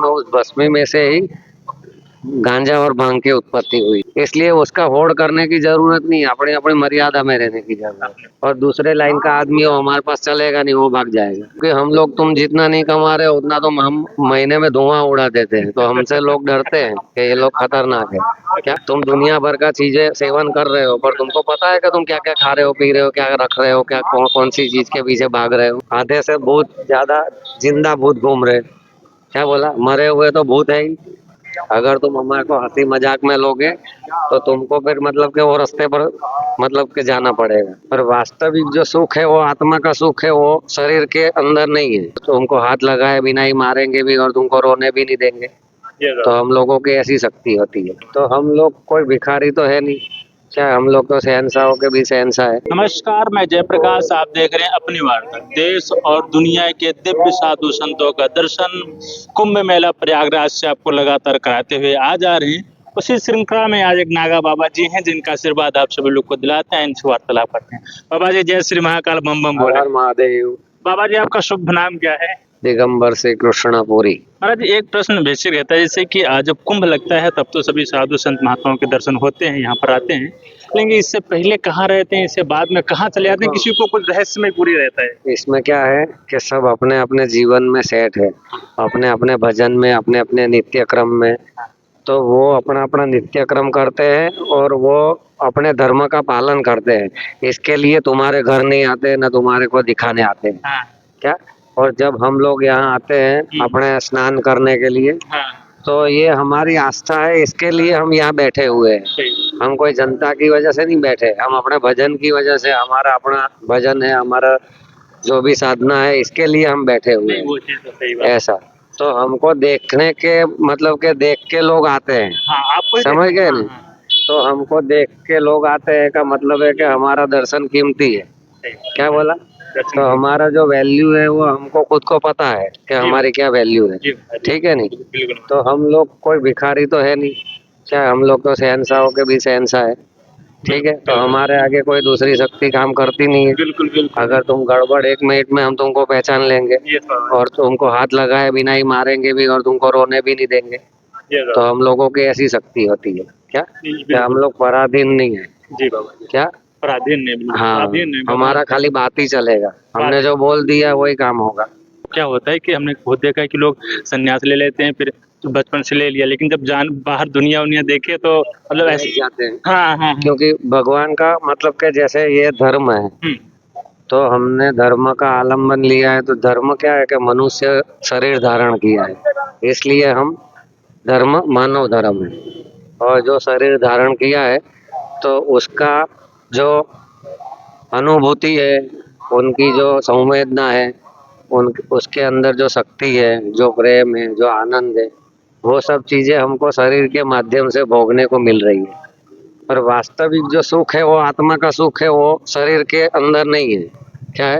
में उस भस्मी में से ही गांजा और भांग की उत्पत्ति हुई, इसलिए उसका होड़ करने की जरूरत नहीं है, अपनी अपनी मर्यादा में रहने की जरूरत है। और दूसरे लाइन का आदमी हो हमारे पास चलेगा नहीं, वो भाग जाएगा, क्योंकि हम लोग तुम जितना नहीं कमा रहे हो उतना तो हम महीने में धुआं उड़ा देते हैं, तो हमसे लोग डरते हैं कि ये लोग खतरनाक है। क्या तुम दुनिया भर का चीजें सेवन कर रहे हो, पर तुमको पता है कि तुम क्या क्या खा रहे हो, पी रहे हो, क्या रख रहे हो, क्या कौन सी चीज के पीछे भाग रहे हो। आधे से बहुत ज्यादा जिंदा भूत घूम रहे। क्या बोला, मरे हुए तो भूत है ही। अगर तुम हमारे को हंसी मजाक में लोगे तो तुमको फिर मतलब के वो रास्ते पर मतलब के जाना पड़ेगा। पर वास्तविक जो सुख है, वो आत्मा का सुख है, वो शरीर के अंदर नहीं है। तुमको हाथ लगाए बिना ही मारेंगे भी और तुमको रोने भी नहीं देंगे, तो हम लोगों की ऐसी शक्ति होती है। तो हम लोग कोई भिखारी तो है नहीं, क्या हम लोग तो शहंशाहों के भी शहंशाह है। नमस्कार, मैं जयप्रकाश, आप देख रहे हैं अपनी वार्ता। देश और दुनिया के दिव्य साधु संतों का दर्शन कुंभ मेला प्रयागराज से आपको लगातार कराते हुए आ जा रहे हैं। उसी श्रृंखला में आज एक नागा बाबा जी हैं जिनका आशीर्वाद आप सभी लोग को दिलाते हैं, इनसे वार्तालाप करते हैं। बाबा जी जय श्री महाकाल, बम बम बोले। हर महादेव। बाबा जी आपका शुभ नाम क्या है? दिगंबर से कृष्णपुरी। महाराज एक प्रश्न बेसिक रहता है, जैसे कि आज जब कुंभ लगता है तब तो सभी साधु संत महात्माओं के दर्शन होते हैं, यहाँ पर आते हैं, लेकिन इससे पहले कहाँ रहते हैं, इससे बाद में कहाँ चले जाते हैं, किसी को कुछ रहस्यमय पूरी रहता है। इसमें क्या है कि सब अपने अपने जीवन में सेट है, अपने अपने भजन में, अपने अपने नित्य क्रम में, तो वो अपना अपना नित्य क्रम करते हैं और वो अपने धर्म का पालन करते हैं। इसके लिए तुम्हारे घर नहीं आते, न तुम्हारे को दिखाने आते हैं। हाँ। क्या, और जब हम लोग यहाँ आते हैं अपने स्नान करने के लिए, हाँ। तो ये हमारी आस्था है, इसके लिए हम यहाँ बैठे हुए हैं। हम कोई जनता की वजह से नहीं बैठे, हम अपने भजन की वजह से, हमारा अपना भजन है, हमारा जो भी साधना है, इसके लिए हम बैठे हुए हैं। वो चीज़ तो सही बात। ऐसा तो हमको देखने के मतलब के देख के लोग आते हैं। हाँ, आपको समझ गए नहीं? तो हमको देख के लोग आते हैं का मतलब है कि हमारा दर्शन कीमती है। क्या बोला, तो हमारा जो वैल्यू है वो हमको खुद को पता है कि हमारी क्या वैल्यू है। ठीक है नहीं? तो हम लोग कोई भिखारी तो है नहीं, क्या हम लोग तो शहंशाहों के भी शहंशाह है। ठीक है, तो हमारे आगे कोई दूसरी शक्ति काम करती नहीं है। बिल्कुल बिल्कुल। अगर तुम गड़बड़ 1 मिनट में हम तुमको पहचान लेंगे और तुमको हाथ लगाए बिना ही मारेंगे भी और तुमको रोने भी नहीं देंगे, तो हम लोगों की ऐसी शक्ति होती है। क्या हम लोग पराधीन नहीं है। जी बाबा, क्या पराधीन नहीं, हाँ, पराधीन नहीं। हमारा खाली बात ही चलेगा, हमने जो बोल दिया वही काम होगा। क्या होता है कि हमने खुद देखा है कि लोग संन्यास ले लेते हैं, फिर बचपन से ले लिया, लेकिन जब जान बाहर दुनिया उनिया देखे तो मतलब ऐसे जाते हैं। हाँ हाँ। क्योंकि भगवान का मतलब के जैसे ये धर्म है, तो हमने धर्म का आलम्बन लिया है। तो धर्म क्या है कि मनुष्य शरीर धारण किया है, इसलिए हम धर्म मानव धर्म है। और जो शरीर धारण किया है तो उसका जो अनुभूति है, उनकी जो संवेदना है, उन उसके अंदर जो शक्ति है, जो प्रेम है, जो आनंद है, वो सब चीजें हमको शरीर के माध्यम से भोगने को मिल रही है। पर वास्तविक जो सुख है, वो आत्मा का सुख है, वो शरीर के अंदर नहीं है। क्या है?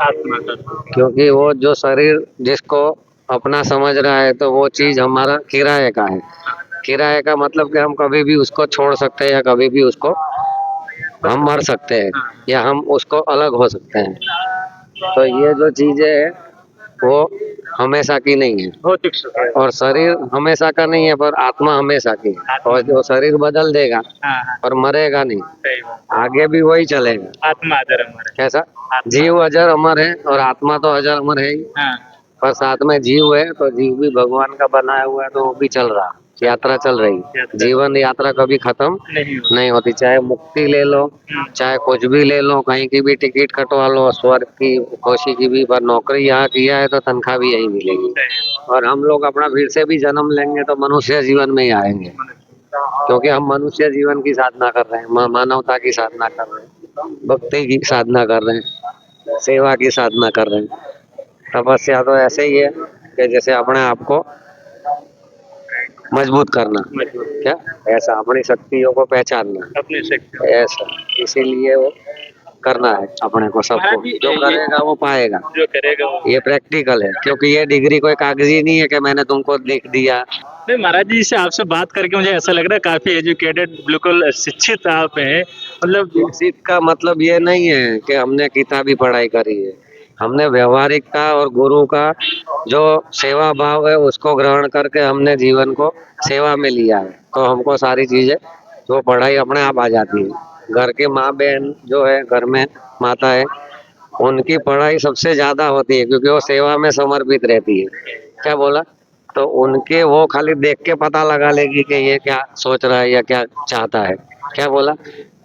आत्मा का। क्योंकि वो जो शरीर जिसको अपना समझ रहा है, तो वो चीज हमारा किराए का है। किराए का मतलब कि हम कभी भी उसको छोड़ सकते हैं, या कभी भी उसको हम मर सकते हैं, या हम उसको अलग हो सकते हैं। तो ये जो चीजें है वो हमेशा की नहीं है, भौतिक सुख है। और शरीर हमेशा का नहीं है, पर आत्मा हमेशा की है। और जो शरीर बदल देगा पर मरेगा नहीं, सही बात। आगे भी वही चलेगा। आत्मा अजर अमर है। कैसा? जीव अजर अमर है और आत्मा तो अजर अमर है ही। हाँ। पर साथ में जीव है, तो जीव भी भगवान का बनाया हुआ है, तो वो भी चल रहा, यात्रा चल रही। जीवन यात्रा कभी खत्म नहीं होती। चाहे मुक्ति ले लो, चाहे कुछ भी ले लो, कहीं की भी टिकट कटवा लो, स्वर्ग की खुशी की भी, पर नौकरी यहाँ किया है तो तनख्वाह भी यही मिलेगी। और हम लोग अपना फिर से भी जन्म लेंगे तो मनुष्य जीवन में ही आएंगे, क्योंकि हम मनुष्य जीवन की साधना कर रहे हैं, मानवता की साधना कर रहे हैं, भक्ति की साधना कर रहे हैं, सेवा की साधना कर रहे हैं। तपस्या तो ऐसे ही है कि जैसे अपने आप को मजबूत करना। क्या ऐसा? अपनी शक्तियों को पहचानना, अपनी शक्ति ऐसा। इसीलिए वो करना है अपने को, सबको। जो करेगा वो पाएगा, जो करेगा वो। ये प्रैक्टिकल है, क्योंकि ये डिग्री कोई कागजी नहीं है कि मैंने तुमको लिख दिया। नहीं महाराज जी, से आपसे बात करके मुझे ऐसा लग रहा है काफी एजुकेटेड, बिल्कुल शिक्षित आप हैं। मतलब शिक्षित का मतलब ये नहीं है कि हमने किताबी पढ़ाई करी है। हमने व्यवहारिकता और गुरु का जो सेवा भाव है उसको ग्रहण करके हमने जीवन को सेवा में लिया है, तो हमको सारी चीजें जो पढ़ाई अपने आप आ जाती है। घर के माँ बहन जो है, घर में माता है, उनकी पढ़ाई सबसे ज्यादा होती है क्योंकि वो सेवा में समर्पित रहती है। क्या बोला? तो उनके वो खाली देख के पता लगा लेगी कि ये क्या सोच रहा है या क्या चाहता है। क्या बोला?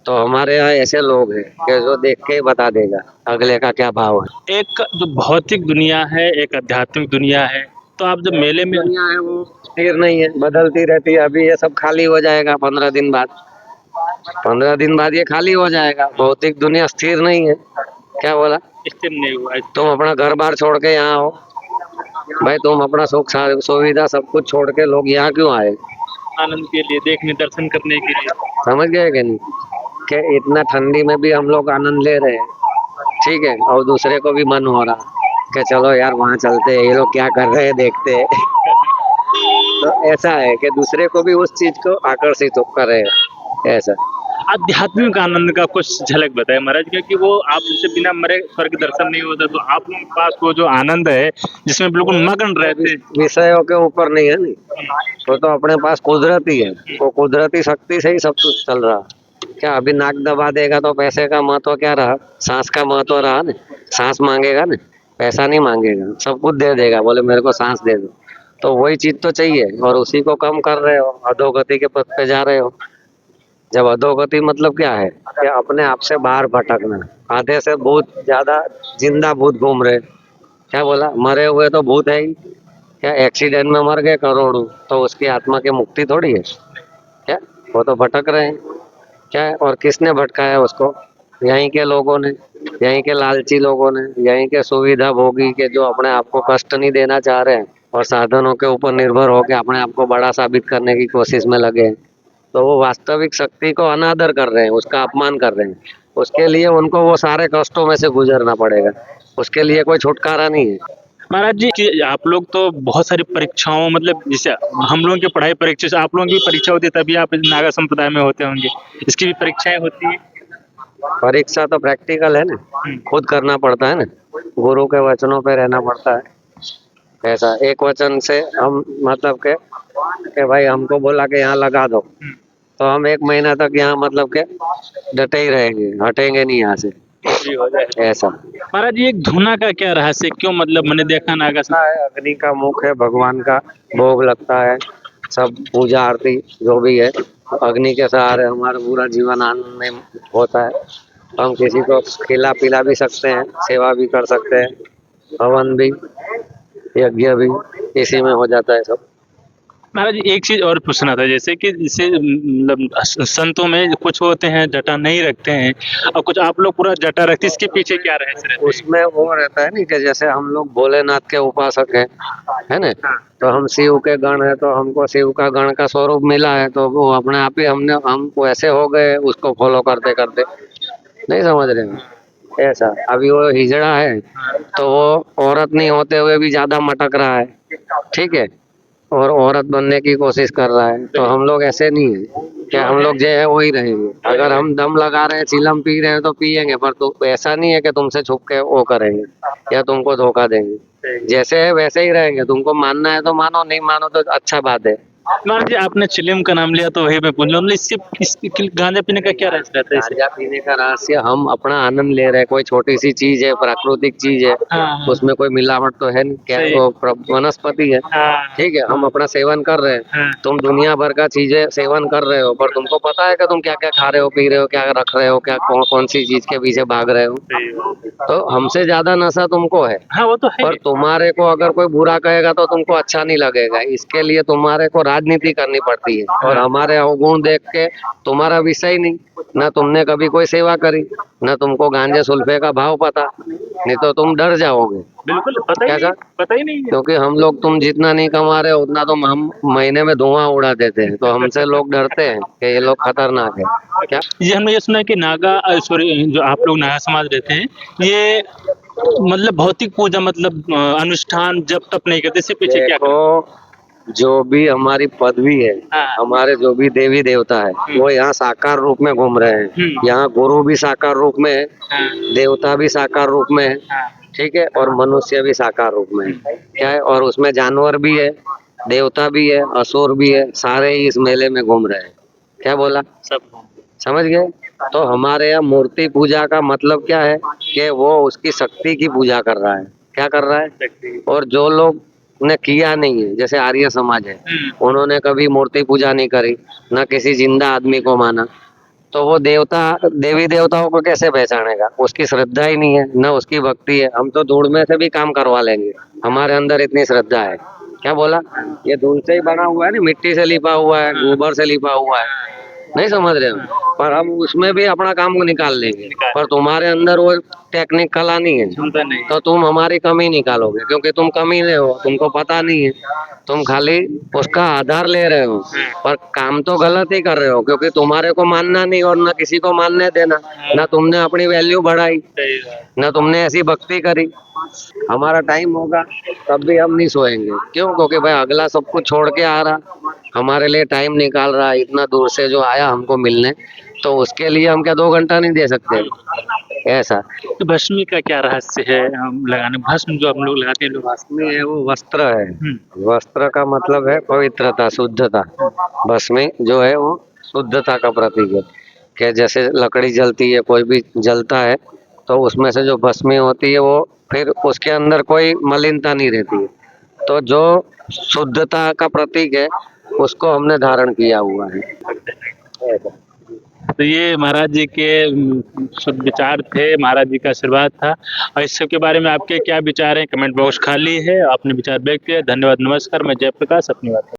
तो हमारे यहाँ ऐसे लोग हैं कि जो देख के ही बता देगा अगले का क्या भाव है। एक जो भौतिक दुनिया है, एक आध्यात्मिक दुनिया है, तो आप जब मेले में दुनिया है वो स्थिर नहीं है, बदलती रहती है। अभी ये सब खाली हो जाएगा 15 दिन बाद, 15 दिन बाद ये खाली हो जाएगा। भौतिक दुनिया स्थिर नहीं है। क्या बोला? स्थिर नहीं हुआ है, तुम अपना घर बार छोड़ के यहाँ हो भाई, तुम अपना सुख सुविधा सब कुछ छोड़ के लोग यहाँ क्यों आए? आनंद के लिए, देखने दर्शन करने के लिए। समझ गए कि नहीं? कि इतना ठंडी में भी हम लोग आनंद ले रहे हैं, ठीक है, और दूसरे को भी मन हो रहा कि चलो यार वहाँ चलते हैं, ये लोग क्या कर रहे हैं देखते हैं। तो ऐसा है कि दूसरे को भी उस चीज को आकर्षित करे, ऐसा। आध्यात्मिक आनंद का कुछ झलक बताए महाराज, क्योंकि वो आप जैसे बिना मरे स्वर्ग दर्शन नहीं होता, तो आप लोगों के पास वो जो आनंद है जिसमें बिल्कुल मगन रहते हैं। विषयों के ऊपर नहीं है, नहीं वो तो अपने पास कुदरती है, वो कुदरती शक्ति से ही सब कुछ चल रहा। क्या अभी नाक दबा देगा तो पैसे का महत्व क्या रहा? सांस का महत्व रहा ना। सांस मांगेगा ना, पैसा नहीं मांगेगा, सब कुछ दे देगा, बोले मेरे को सांस दे दो। तो वही चीज तो चाहिए, और उसी को कम कर रहे हो, अधोगति के पथ पे जा रहे हो। जब अधोगति मतलब क्या है कि अपने आप से बाहर भटकना। आधे से बहुत ज्यादा जिंदा भूत घूम रहे। क्या बोला? मरे हुए तो भूत है ही। क्या एक्सीडेंट में मर गए करोड़ों, तो उसकी आत्मा की मुक्ति थोड़ी है क्या? वो तो भटक रहे हैं। क्या है? और किसने भटकाया उसको? यहीं के लोगों ने, यहीं के लालची लोगों ने, यहीं के सुविधा भोगी के जो अपने आप को कष्ट नहीं देना चाह रहे हैं और साधनों के ऊपर निर्भर होकर अपने आप को बड़ा साबित करने की कोशिश में लगे हैं। तो वो वास्तविक शक्ति को अनादर कर रहे हैं, उसका अपमान कर रहे हैं। उसके लिए उनको वो सारे कष्टों में से गुजरना पड़ेगा, उसके लिए कोई छुटकारा नहीं है। महाराज जी कि आप लोग तो बहुत सारी परीक्षाओं, मतलब जैसे हम लोगों की पढ़ाई परीक्षा से आप लोगों की परीक्षा होती है, तभी आप इस नागा संप्रदाय में होते होंगे। इसकी भी परीक्षाएं होती है। परीक्षा तो प्रैक्टिकल है ना, खुद करना पड़ता है ना, गुरु के वचनों पे रहना पड़ता है। ऐसा एक वचन से हम मतलब के भाई हमको बोला कि यहाँ लगा दो, तो हम 1 महीना तक यहाँ मतलब के डटे ही रहेंगे, हटेंगे नहीं यहाँ से, ऐसा। महाराज ये एक धुना का क्या रहस्य, क्यों मतलब मैंने देखा नागा है, अग्नि का मुख है, भगवान का भोग लगता है, सब पूजा आरती जो भी है अग्नि के सहारे हमारा पूरा जीवन आनंद में होता है। हम किसी को खिला पिला भी सकते हैं, सेवा भी कर सकते हैं, हवन भी, यज्ञ भी इसी में हो जाता है सब। महाराज एक चीज और पूछना था, जैसे कि जैसे मतलब संतों में कुछ होते हैं जटा नहीं रखते हैं, और कुछ आप लोग पूरा जटा रखते हैं, इसके पीछे क्या रहस्य रहता है? उसमें वो रहता है नहीं कि जैसे हम लोग भोलेनाथ के उपासक है ना, तो हम शिव के गण है, तो हमको शिव का गण का स्वरूप मिला है, तो वो अपने आप ही हम वैसे हो गए उसको फॉलो करते करते। नहीं समझ रहे हैं? ऐसा। अभी वो हिजड़ा है तो वो औरत नहीं होते हुए भी ज्यादा मटक रहा है, ठीक है, और औरत बनने की कोशिश कर रहा है। तो हम लोग ऐसे नहीं है कि हम लोग जो है वही रहेंगे। अगर हम दम लगा रहे हैं, चिलम पी रहे हैं तो पियेंगे, पर तो ऐसा नहीं है कि तुमसे छुप के वो करेंगे या तुमको धोखा देंगे। जैसे है वैसे ही रहेंगे, तुमको मानना है तो मानो, नहीं मानो तो अच्छा बात है। महाराज जी आपने चिलिम का नाम लिया तो वही मैं पूछ रहा हूँ, इसके गांजा पीने का क्या रहस्य रहता है इससे? गांजा पीने का रहस्य, हम अपना आनंद ले रहे हैं। कोई छोटी सी चीज है, प्राकृतिक चीज है, हाँ, उसमें कोई मिलावट तो है नहीं, क्या सही। वो वनस्पति है, हाँ, ठीक है, हम अपना सेवन कर रहे हैं। हाँ, तुम दुनिया भर का चीजें सेवन कर रहे हो, पर तुमको पता है कि तुम क्या क्या खा रहे हो, पी रहे हो, क्या रख रहे हो, क्या कौन सी चीज के पीछे भाग रहे हो। सही बात है। तो हमसे ज्यादा नशा तुमको है, हाँ वो तो है। पर तुम्हारे को अगर कोई बुरा कहेगा तो तुमको अच्छा नहीं लगेगा। इसके लिए तुम्हारे को राजनीति करनी पड़ती है, और हमारे अवगुण देख के तुम्हारा विषय नहीं, ना तुमने कभी कोई सेवा करी, ना तुमको गांजे सुल्फे का भाव पता, नहीं तो तुम डर जाओगे। बिल्कुल पता ही क्या नहीं, पता ही नहीं है। क्योंकि हम लोग, तुम जितना नहीं कमा रहे हो उतना तो हम महीने में धुआं उड़ा देते हैं, तो हमसे लोग डरते हैं कि ये लोग खतरनाक है। क्या ये हमने ये सुना है कि नागा सॉरी जो आप लोग नागा समाज रहते हैं, ये मतलब भौतिक पूजा मतलब अनुष्ठान जब तप नहीं करते, इसके पीछे क्या करते देखो, जो भी हमारी पदवी है, हाँ। हमारे जो भी देवी देवता है, वो यहाँ साकार रूप में घूम रहे हैं। यहाँ गुरु भी साकार रूप में है, हाँ, देवता भी साकार रूप में है, हाँ, ठीक है, और मनुष्य भी साकार रूप में है, क्या है, और उसमें जानवर भी है, देवता भी है, असुर भी है, सारे ही इस मेले में घूम रहे हैं। क्या बोला, सब समझ गए? तो हमारे यहाँ मूर्ति पूजा का मतलब क्या है कि वो उसकी शक्ति की पूजा कर रहा है। क्या कर रहा है? और जो लोग ने किया नहीं है, जैसे आर्य समाज है, उन्होंने कभी मूर्ति पूजा नहीं करी, न किसी जिंदा आदमी को माना, तो वो देवता देवी देवताओं को कैसे पहचानेगा? उसकी श्रद्धा ही नहीं है, न उसकी भक्ति है। हम तो धूल में से भी काम करवा लेंगे, हमारे अंदर इतनी श्रद्धा है। क्या बोला? ये धूल से ही बना हुआ है ना, मिट्टी से लिपा हुआ है, गोबर से लिपा हुआ है, नहीं समझ रहे हो? पर हम उसमें भी अपना काम को निकाल लेंगे, पर तुम्हारे अंदर वो टेक्निक कला नहीं है, क्षमता नहीं। तो तुम हमारी कमी निकालोगे, क्योंकि तुम कमीने हो, तुमको पता नहीं है, तुम खाली उसका आधार ले रहे हो, पर काम तो गलत ही कर रहे हो, क्योंकि तुम्हारे को मानना नहीं और न किसी को मानने देना, न तुमने अपनी वैल्यू बढ़ाई, न तुमने ऐसी भक्ति करी। हमारा टाइम होगा तब भी हम नहीं सोएंगे। क्यों? क्योंकि भाई अगला सब कुछ छोड़ के आ रहा, हमारे लिए टाइम निकाल रहा है, इतना दूर से जो आया हमको मिलने, तो उसके लिए हम क्या 2 घंटा नहीं दे सकते? ऐसा। तो भस्मी का क्या रहस्य है हम लगाने? भस्म जो हम लोग लगाते हैं लोग, भस्मी है वो वस्त्र है, वस्त्र का मतलब है पवित्रता, शुद्धता। भस्मी जो है वो शुद्धता का प्रतीक है, कि जैसे लकड़ी जलती है, कोई भी जलता है, तो उसमें से जो भस्मी होती है वो फिर उसके अंदर कोई मलिनता नहीं रहती है, तो जो शुद्धता का प्रतीक है उसको हमने धारण किया हुआ है। तो ये महाराज जी के शुद्ध विचार थे, महाराज जी का आशीर्वाद था। और इस सब के बारे में आपके क्या विचार हैं? कमेंट बॉक्स खाली है, आपने विचार व्यक्त किया। धन्यवाद, नमस्कार। मैं जयप्रकाश, अपनी बात